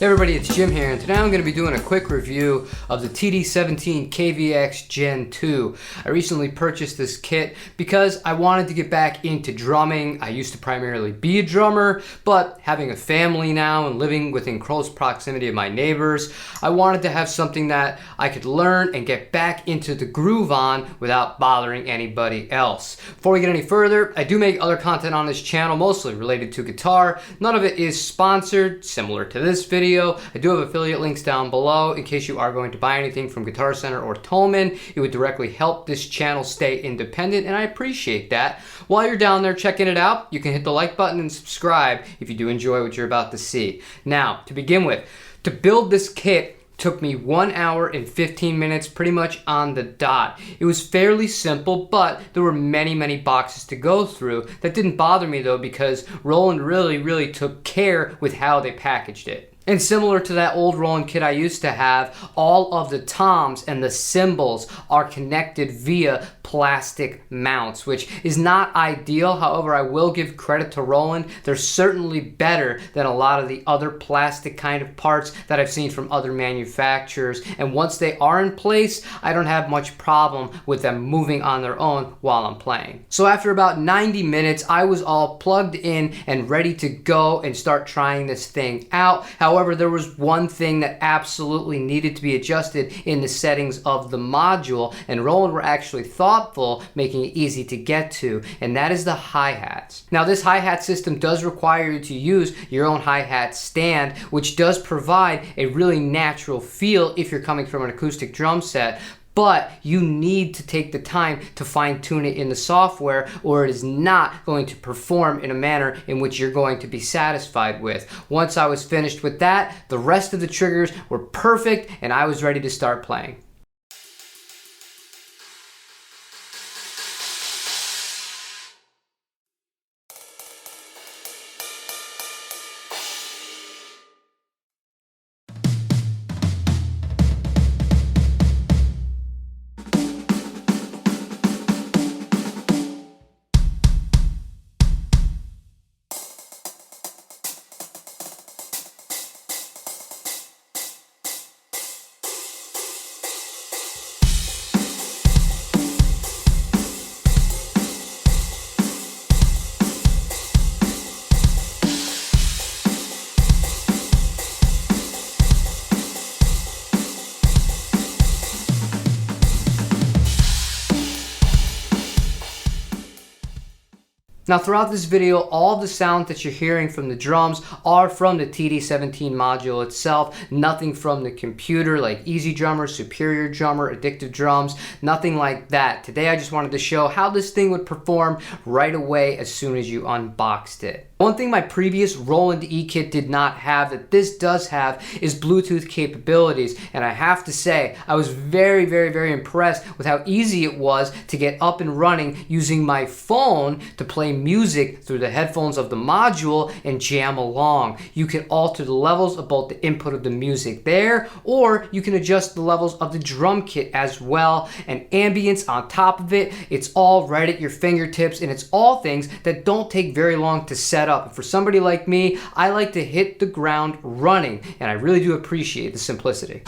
Hey everybody, it's Jim here, and today I'm going to be doing a quick review of the TD17KVX Gen 2. I recently purchased this kit because I wanted to get back into drumming. I used to primarily be a drummer, but having a family now and living within close proximity of my neighbors, I wanted to have something that I could learn and get back into the groove on without bothering anybody else. Before we get any further, I do make other content on this channel, mostly related to guitar. None of it is sponsored, similar to this video. I do have affiliate links down below in case you are going to buy anything from Guitar Center or Tolman. It would directly help this channel stay independent, and I appreciate that. While you're down there checking it out, you can hit the like button and subscribe if you do enjoy what you're about to see. Now, to begin with, to build this kit took me 1 hour and 15 minutes, pretty much on the dot. It was fairly simple, but there were many boxes to go through. That didn't bother me though, because Roland really took care with how they packaged it. And similar to that old Roland kit I used to have, all of the toms and the cymbals are connected via plastic mounts, which is not ideal. However, I will give credit to Roland. They're certainly better than a lot of the other plastic kind of parts that I've seen from other manufacturers. And once they are in place, I don't have much problem with them moving on their own while I'm playing. So after about 90 minutes, I was all plugged in and ready to go and start trying this thing out. However, there was one thing that absolutely needed to be adjusted in the settings of the module, and Roland were actually thoughtful, making it easy to get to, and that is the hi-hats. Now, this hi-hat system does require you to use your own hi-hat stand, which does provide a really natural feel if you're coming from an acoustic drum set. But you need to take the time to fine-tune it in the software, or it is not going to perform in a manner in which you're going to be satisfied with. Once I was finished with that, the rest of the triggers were perfect and I was ready to start playing. Now, throughout this video, all of the sound that you're hearing from the drums are from the TD17 module itself, nothing from the computer like Easy Drummer, Superior Drummer, Addictive Drums, nothing like that. Today, I just wanted to show how this thing would perform right away as soon as you unboxed it. One thing my previous Roland E-Kit did not have that this does have is Bluetooth capabilities, and I have to say I was very impressed with how easy it was to get up and running using my phone to play music through the headphones of the module and jam along. You can alter the levels of both the input of the music there, or you can adjust the levels of the drum kit as well, and ambience on top of it. It's all right at your fingertips, and it's all things that don't take very long to set up. And for somebody like me, I like to hit the ground running, and I really do appreciate the simplicity.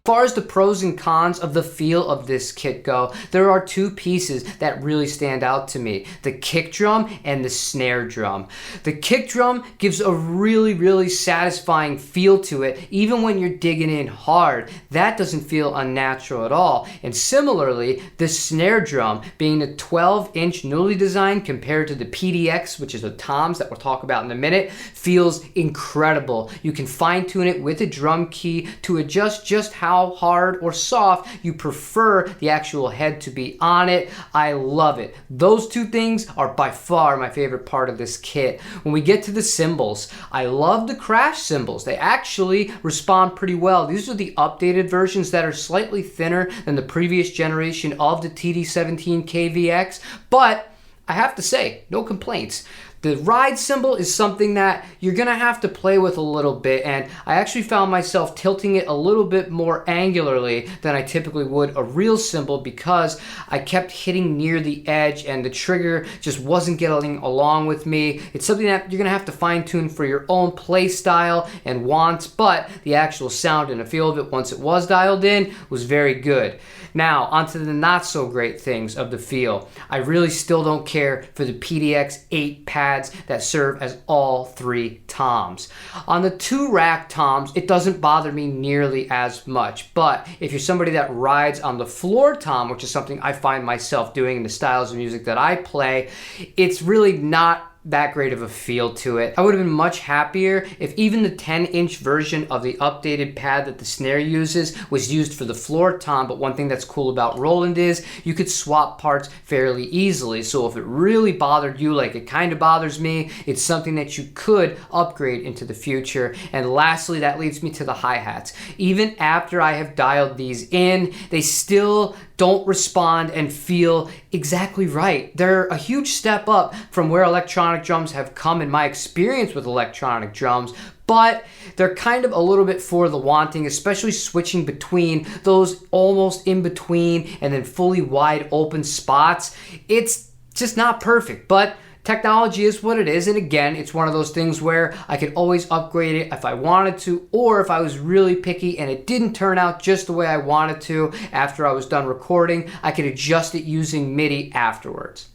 As far as the pros and cons of the feel of this kit go, there are two pieces that really stand out to me: the kick drum and the snare drum. The kick drum gives a really satisfying feel to it, even when you're digging in hard. That doesn't feel unnatural at all. And similarly, the snare drum, being a 12-inch newly designed compared to the PDX, which is the toms that we'll talk about in a minute, feels incredible. You can fine-tune it with a drum key to adjust just how hard or soft you prefer the actual head to be on it. I love it. Those two things are by far my favorite part of this kit. When we get to the cymbals, I love the crash cymbals. They actually respond pretty well. These are the updated versions that are slightly thinner than the previous generation of the TD17KVX, but I have to say, no complaints. The ride cymbal is something that you're gonna have to play with a little bit, and I actually found myself tilting it a little bit more angularly than I typically would a real cymbal because I kept hitting near the edge and the trigger just wasn't getting along with me. It's something that you're gonna have to fine tune for your own play style and wants, but the actual sound and the feel of it once it was dialed in was very good. Now, onto the not so great things of the feel. I really still don't care for the PDX 8 pads that serve as all 3 toms. On the 2 rack toms, it doesn't bother me nearly as much, but if you're somebody that rides on the floor tom, which is something I find myself doing in the styles of music that I play, it's really not that great of a feel to it. I would have been much happier if even the 10-inch version of the updated pad that the snare uses was used for the floor tom, but one thing that's cool about Roland is you could swap parts fairly easily, so if it really bothered you like it kind of bothers me, it's something that you could upgrade into the future. And lastly, that leads me to the hi-hats. Even after I have dialed these in, they still don't respond and feel exactly right. They're a huge step up from where electronic drums have come in my experience with electronic drums, but they're kind of a little bit for the wanting, especially switching between those almost in between and then fully wide open spots. It's just not perfect, but technology is what it is, and again, it's one of those things where I could always upgrade it if I wanted to, or if I was really picky and it didn't turn out just the way I wanted to after I was done recording, I could adjust it using MIDI afterwards.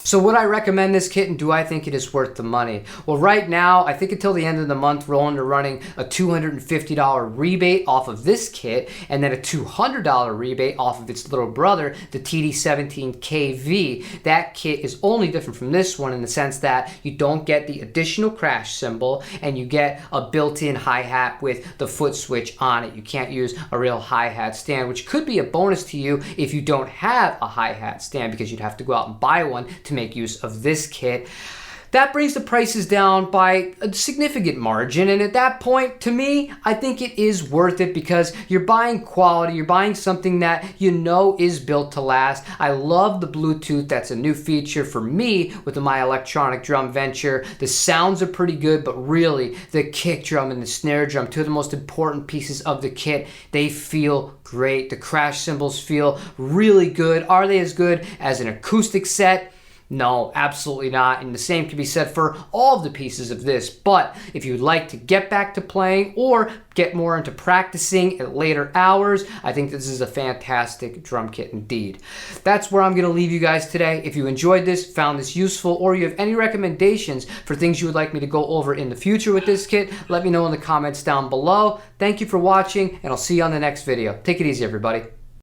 So would I recommend this kit, and do I think it is worth the money? Well, right now, I think until the end of the month, Roland are running a $250 rebate off of this kit, and then a $200 rebate off of its little brother, the TD17KV. That kit is only different from this one in the sense that you don't get the additional crash cymbal, and you get a built-in hi-hat with the foot switch on it. You can't use a real hi-hat stand, which could be a bonus to you if you don't have a hi-hat stand, because you'd have to go out and buy one to make use of this kit. That brings the prices down by a significant margin, and at that point, to me, I think it is worth it because you're buying quality, you're buying something that you know is built to last. I love the Bluetooth. That's a new feature for me with my electronic drum venture. The sounds are pretty good, but really, the kick drum and the snare drum, two of the most important pieces of the kit, they feel great. The crash cymbals feel really good. Are they as good as an acoustic set? No, absolutely not. And the same can be said for all of the pieces of this. But if you'd like to get back to playing or get more into practicing at later hours, I think this is a fantastic drum kit indeed. That's where I'm going to leave you guys today. If you enjoyed this, found this useful, or you have any recommendations for things you would like me to go over in the future with this kit, let me know in the comments down below. Thank you for watching, and I'll see you on the next video. Take it easy, everybody.